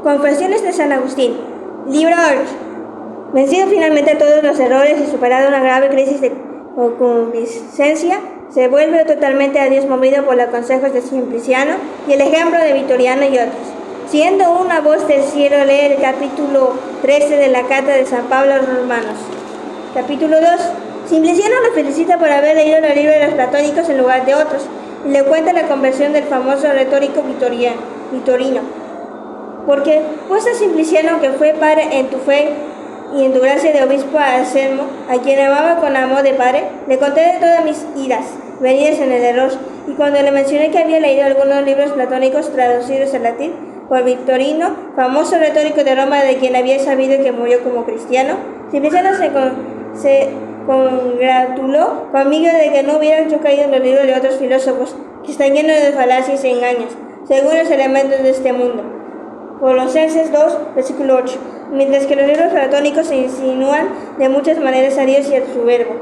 Confesiones de San Agustín. Libro 8. Vencido finalmente todos los errores y superada una grave crisis de concupiscencia, se vuelve totalmente a Dios movido por los consejos de Simpliciano y el ejemplo de Vitoriano y otros. Siendo una voz del cielo, lee el capítulo 13 de la carta de San Pablo a los Romanos. Capítulo 2. Simpliciano lo felicita por haber leído los libros de los platónicos en lugar de otros, y le cuenta la conversión del famoso retórico Vitorino. Porque, pues a Simpliciano, que fue padre en tu fe y en tu gracia de obispo Anselmo, a quien amaba con amor de padre, le conté de todas mis iras, venidas en el error, y cuando le mencioné que había leído algunos libros platónicos traducidos al latín por Vitorino, famoso retórico de Roma, de quien había sabido que murió como cristiano, Simpliciano se congratuló conmigo de que no hubieran yo caído en los libros de otros filósofos, que están llenos de falacias y engaños, según los elementos de este mundo. Colosenses 2, versículo 8. Mientras que los libros platónicos se insinúan de muchas maneras a Dios y a su verbo.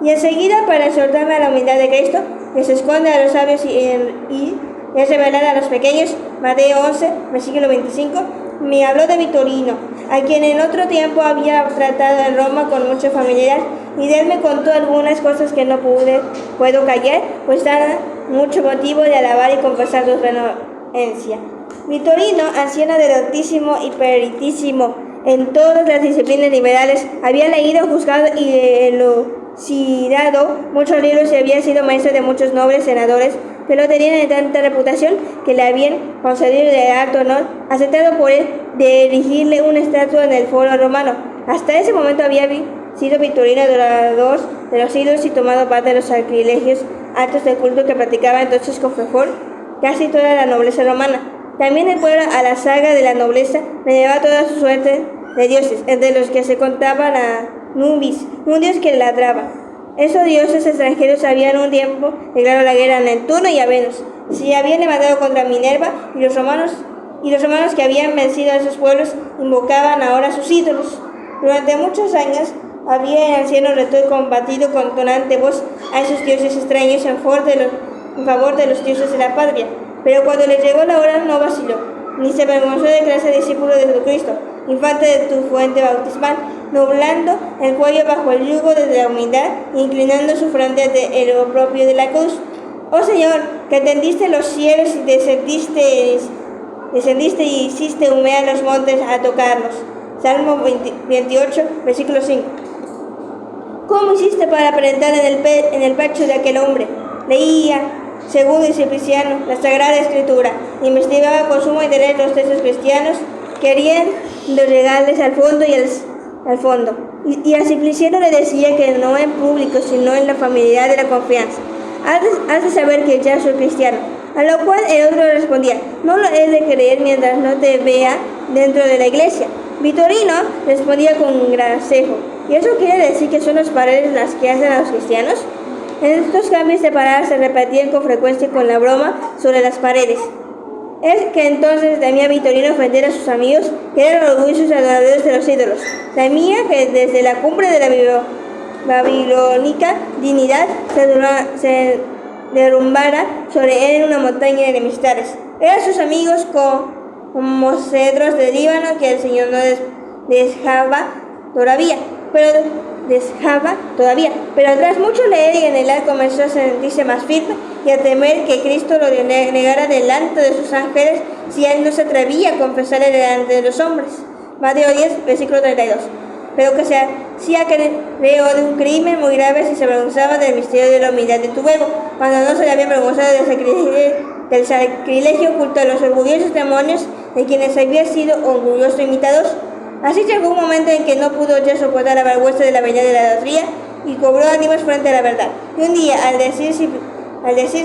Y enseguida, para exhortarme a la humildad de Cristo, que se esconde a los sabios y es revelar a los pequeños, Mateo 11, versículo 25, me habló de Vitorino, a quien en otro tiempo había tratado en Roma con mucha familiaridad, y de él me contó algunas cosas que no puedo callar, pues da mucho motivo de alabar y confesar su renuencia. Vitorino, anciano del Altísimo y peritísimo en todas las disciplinas liberales, había leído, juzgado y elucidado muchos libros y había sido maestro de muchos nobles senadores, pero tenían de tanta reputación que le habían concedido de alto honor, aceptado por él, de erigirle una estatua en el foro romano. Hasta ese momento había sido Vitorino adorador de los ídolos y tomado parte de los sacrilegios, actos de culto que practicaba entonces con fervor casi toda la nobleza romana. También el pueblo, a la saga de la nobleza, veneraba toda su suerte de dioses, entre los que se contaban a Nubis, un dios que ladraba. Esos dioses extranjeros habían un tiempo declarado la guerra a Neptuno y a Venus. Se habían levantado contra Minerva y los romanos que habían vencido a esos pueblos invocaban ahora a sus ídolos. Durante muchos años había el anciano retor combatido con tonante voz a esos dioses extraños en favor de los dioses de la patria. Pero cuando les llegó la hora no vaciló, ni se avergonzó de clase discípulo de Jesucristo, infante de tu fuente bautismal, doblando el cuello bajo el yugo desde la humildad, inclinando su frente ante el propio de la cruz. Oh Señor, que tendiste los cielos y descendiste y hiciste humear los montes a tocarlos. Salmo 28, versículo 5. ¿Cómo hiciste para penetrar en el pecho de aquel hombre? Leía, según el Simpliciano, la Sagrada Escritura, investigaba con sumo interés los textos cristianos, querían llegarles al fondo y al Simpliciano le decía que no en público, sino en la familiaridad de la confianza. Has de saber que ya soy cristiano. A lo cual el otro respondía, no lo he de creer mientras no te vea dentro de la iglesia. Vitorino respondía con gracejo, ¿y eso quiere decir que son las paredes las que hacen a los cristianos? En estos cambios de palabras se repetían con frecuencia con la broma sobre las paredes. Es que entonces temía Vitorino ofender a sus amigos, que eran orgullosos adoradores de los ídolos. Temía que desde la cumbre de la babilónica dignidad se derrumbara sobre él en una montaña de enemistades. Eran sus amigos como cedros de Líbano que el Señor no dejaba todavía, pero tras mucho leer y anhelar comenzó a sentirse más firme y a temer que Cristo lo negara delante de sus ángeles si él no se atrevía a confesarle delante de los hombres. Mateo 10, versículo 32. Pero que se hacía creo de un crimen muy grave si se avergonzaba del misterio de la humildad de tu verbo, cuando no se le había avergonzado del sacrilegio oculto a los orgullosos demonios de quienes había sido orgulloso imitador. Así llegó un momento en que no pudo ya soportar la vergüenza de la vanidad de la idolatría y cobró ánimos frente a la verdad. Y un día, al decir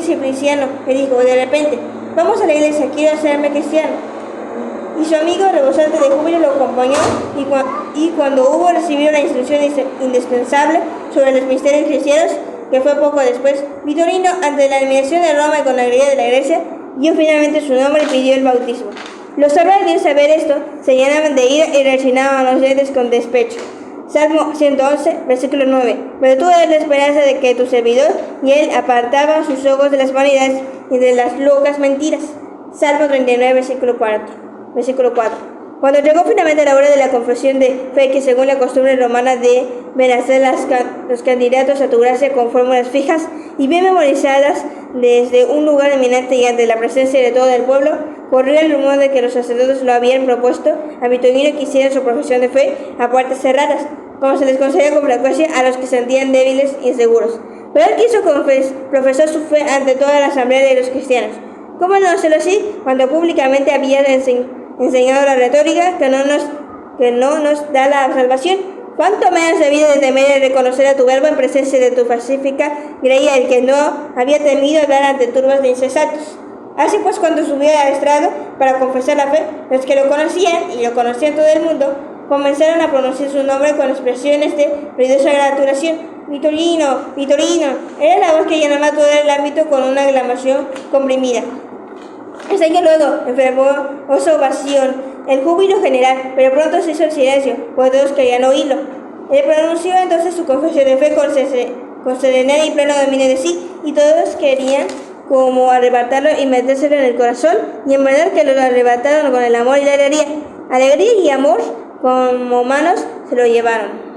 Simpliciano, le dijo de repente, vamos a la iglesia, quiero hacerme cristiano. Y su amigo, rebosante de júbilo, lo acompañó y cuando hubo recibido la instrucción indispensable sobre los misterios cristianos, que fue poco después, Vitorino, ante la admiración de Roma y con la alegría de la iglesia, dio finalmente su nombre y pidió el bautismo. Los sabios de saber esto se llenaban de ira y rechinaban los dientes con despecho. Salmo 111, versículo 9. Pero tú eres la esperanza de que tu servidor y él apartaba sus ojos de las vanidades y de las locas mentiras. Salmo 39, versículo 4. Cuando llegó finalmente la hora de la confesión de fe, que según la costumbre romana deben hacer los candidatos a tu gracia con fórmulas fijas y bien memorizadas desde un lugar eminente y ante la presencia de todo el pueblo, corrió el rumor de que los sacerdotes lo habían propuesto a Vitorino que hiciera su profesión de fe a puertas cerradas, como se les concedía con frecuencia a los que se sentían débiles e inseguros. Pero él quiso profesar su fe ante toda la asamblea de los cristianos. ¿Cómo no hacerlo así cuando públicamente había enseñado la retórica que no nos da la salvación? ¿Cuánto menos debía de temer y reconocer a tu verbo en presencia de tu pacífica creía el que no había temido hablar ante turbas de insensatos? Así pues, cuando subió al estrado para confesar la fe, los que lo conocían, y lo conocían todo el mundo, comenzaron a pronunciar su nombre con expresiones de ruidosa gratulación. Vitorino, Vitorino, era la voz que llenaba todo el ámbito con una aclamación comprimida. Hasta que luego enfermó osa ovación, el júbilo general, pero pronto se hizo el silencio, pues todos querían oírlo. Él pronunció entonces su confesión de fe con serenidad y pleno dominio de sí, y todos querían como arrebatarlo y metérselo en el corazón, y en verdad que lo arrebataron con el amor y la alegría y amor como manos se lo llevaron.